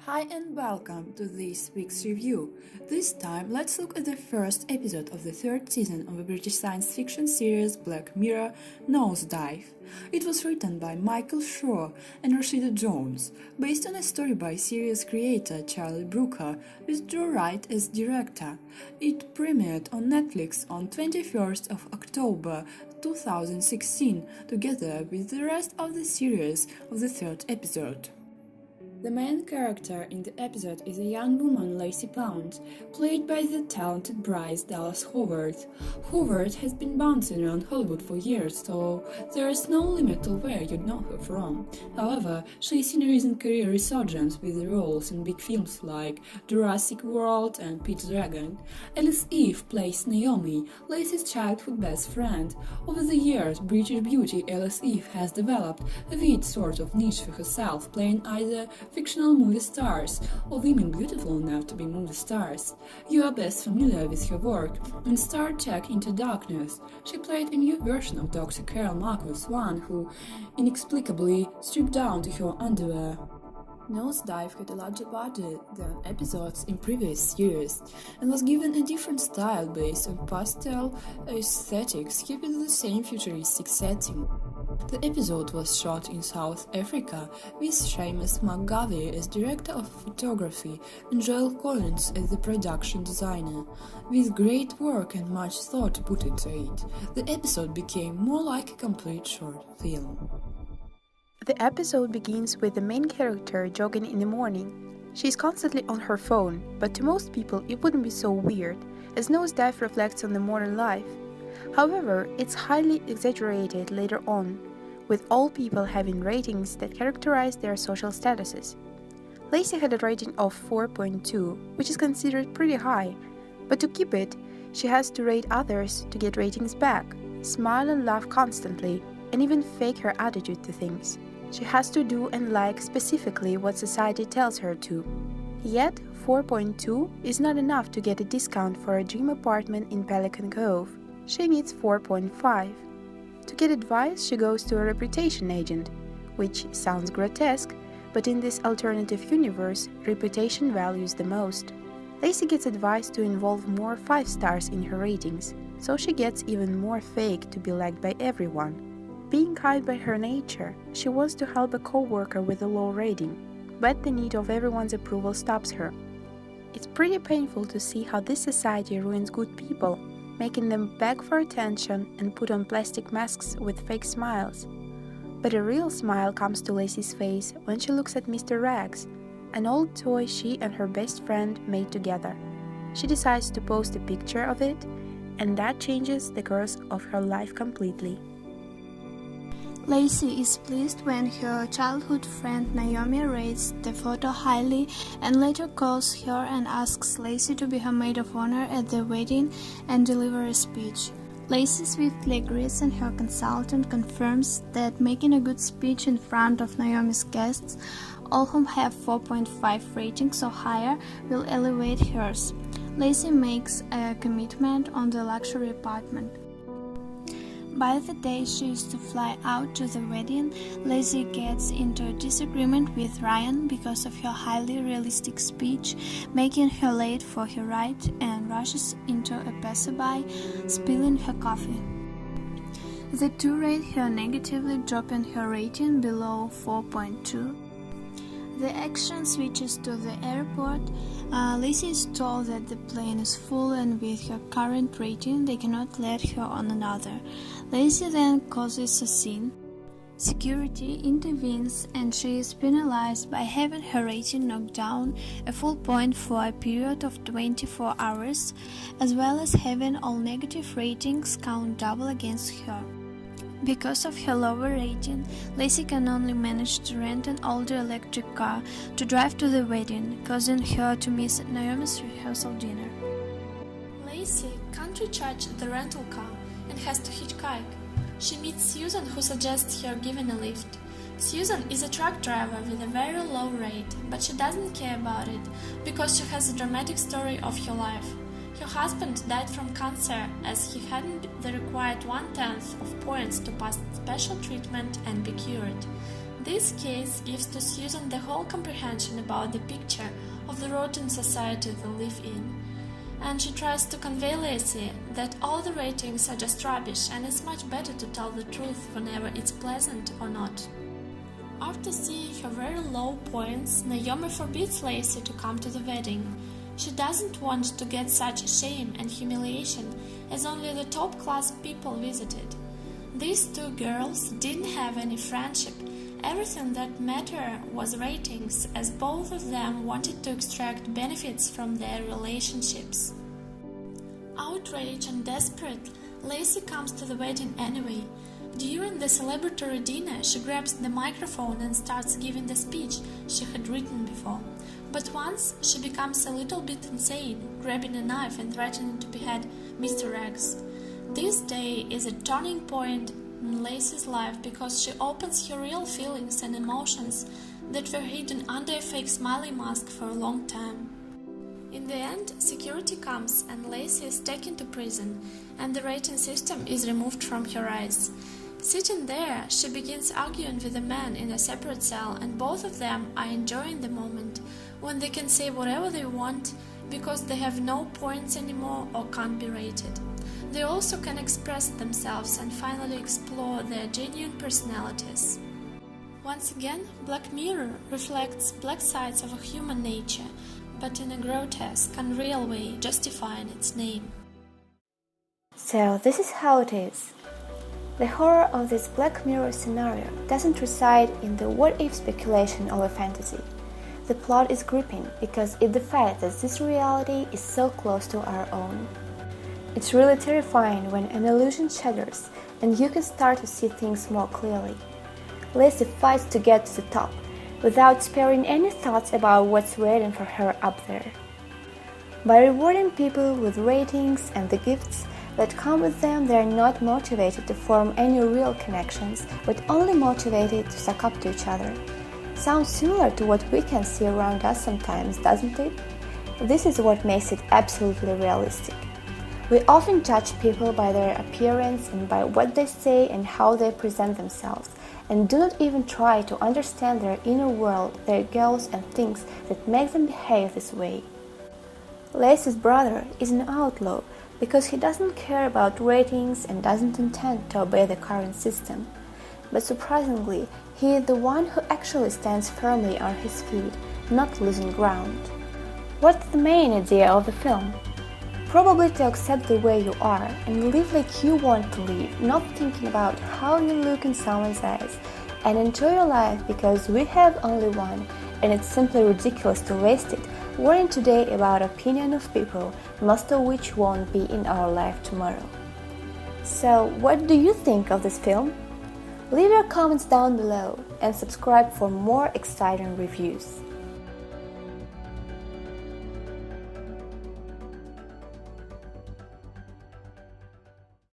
Hi and welcome to this week's review. This time, let's look at the first episode of the third season of the British science fiction series Black Mirror, Nosedive. It was written by Michael Shaw and Rashida Jones, based on a story by series creator Charlie Brooker, with Drew Wright as director. It premiered on Netflix on 21st of October 2016, together with the rest of the series of the third episode. The main character in the episode is a young woman, Lacey Pound, played by the talented Bryce Dallas Howard. Howard has been bouncing around Hollywood for years, so there is no limit to where you'd know her from. However, she's seen a recent career resurgence with roles in big films like Jurassic World and Pete's Dragon. Alice Eve plays Naomi, Lacey's childhood best friend. Over the years, British beauty Alice Eve has developed a weird sort of niche for herself, playing either fictional movie stars or women beautiful enough to be movie stars. You are best familiar with her work in Star Trek Into Darkness. She played a new version of Dr. Carol Marcus, one who inexplicably stripped down to her underwear. Nosedive had a larger budget than episodes in previous series and was given a different style based on pastel aesthetics, keeping the same futuristic setting. The episode was shot in South Africa, with Seamus McGarvey as director of photography and Joel Collins as the production designer. With great work and much thought put into it, the episode became more like a complete short film. The episode begins with the main character jogging in the morning. She's constantly on her phone, but to most people it wouldn't be so weird, as Nosedive reflects on the modern life. However, it's highly exaggerated later on, with all people having ratings that characterize their social statuses. Lacey had a rating of 4.2, which is considered pretty high, but to keep it, she has to rate others to get ratings back, smile and laugh constantly, and even fake her attitude to things. She has to do and like specifically what society tells her to. Yet, 4.2 is not enough to get a discount for a dream apartment in Pelican Cove. She needs 4.5. To get advice, she goes to a reputation agent, which sounds grotesque, but in this alternative universe, reputation values the most. Lacey gets advice to involve more 5 stars in her ratings, so she gets even more fake to be liked by everyone. Being kind by her nature, she wants to help a co-worker with a low rating, but the need of everyone's approval stops her. It's pretty painful to see how this society ruins good people, making them beg for attention and put on plastic masks with fake smiles. But a real smile comes to Lacey's face when she looks at Mr. Rags, an old toy she and her best friend made together. She decides to post a picture of it, and that changes the course of her life completely. Lacey is pleased when her childhood friend Naomi rates the photo highly and later calls her and asks Lacey to be her maid of honor at their wedding and deliver a speech. Lacey swiftly agrees and her consultant confirms that making a good speech in front of Naomi's guests, all whom have 4.5 ratings or higher, will elevate hers. Lacey makes a commitment on the luxury apartment. By the day she is to fly out to the wedding, Lacey gets into a disagreement with Ryan because of her highly realistic speech, making her late for her ride, and rushes into a passerby, spilling her coffee. The two rate her negatively, dropping her rating below 4.2. The action switches to the airport. Lacey is told that the plane is full and with her current rating they cannot let her on another. Lacey then causes a scene. Security intervenes and she is penalized by having her rating knocked down a full point for a period of 24 hours, as well as having all negative ratings count double against her. Because of her lower rating, Lacey can only manage to rent an older electric car to drive to the wedding, causing her to miss Naomi's rehearsal dinner. Lacey can't recharge the rental car and has to hitchhike. She meets Susan, who suggests her giving a lift. Susan is a truck driver with a very low rate, but she doesn't care about it because she has a dramatic story of her life. Her husband died from cancer as he hadn't the required 1/10 of points to pass special treatment and be cured. This case gives to Susan the whole comprehension about the picture of the rotten society they live in. And she tries to convey Lacey that all the ratings are just rubbish and it's much better to tell the truth whenever it's pleasant or not. After seeing her very low points, Naomi forbids Lacey to come to the wedding. She doesn't want to get such shame and humiliation as only the top-class people visited. These two girls didn't have any friendship. Everything that mattered was ratings, as both of them wanted to extract benefits from their relationships. Outraged and desperate, Lacey comes to the wedding anyway. During the celebratory dinner, she grabs the microphone and starts giving the speech she had written before. But once she becomes a little bit insane, grabbing a knife and threatening to behead Mr. X. This day is a turning point in Lacey's life because she opens her real feelings and emotions that were hidden under a fake smiley mask for a long time. In the end, security comes and Lacey is taken to prison, and the rating system is removed from her eyes. Sitting there, she begins arguing with a man in a separate cell, and both of them are enjoying the moment when they can say whatever they want because they have no points anymore or can't be rated. They also can express themselves and finally explore their genuine personalities. Once again, Black Mirror reflects black sides of a human nature, but in a grotesque, unreal way, justifying its name. So this is how it is. The horror of this Black Mirror scenario doesn't reside in the what-if speculation of a fantasy. The plot is gripping because it's the fact that this reality is so close to our own. It's really terrifying when an illusion shatters and you can start to see things more clearly. Lacey fights to get to the top, without sparing any thoughts about what's waiting for her up there. By rewarding people with ratings and the gifts that come with them, they are not motivated to form any real connections, but only motivated to suck up to each other. Sounds similar to what we can see around us sometimes, doesn't it? This is what makes it absolutely realistic. We often judge people by their appearance and by what they say and how they present themselves, and do not even try to understand their inner world, their goals and things that make them behave this way. Lacey's brother is an outlaw because he doesn't care about ratings and doesn't intend to obey the current system. But surprisingly, he is the one who actually stands firmly on his feet, not losing ground. What's the main idea of the film? Probably to accept the way you are and live like you want to live, not thinking about how you look in someone's eyes, and enjoy your life because we have only one, and it's simply ridiculous to waste it worrying today about opinion of people, most of which won't be in our life tomorrow. So, what do you think of this film? Leave your comments down below and subscribe for more exciting reviews.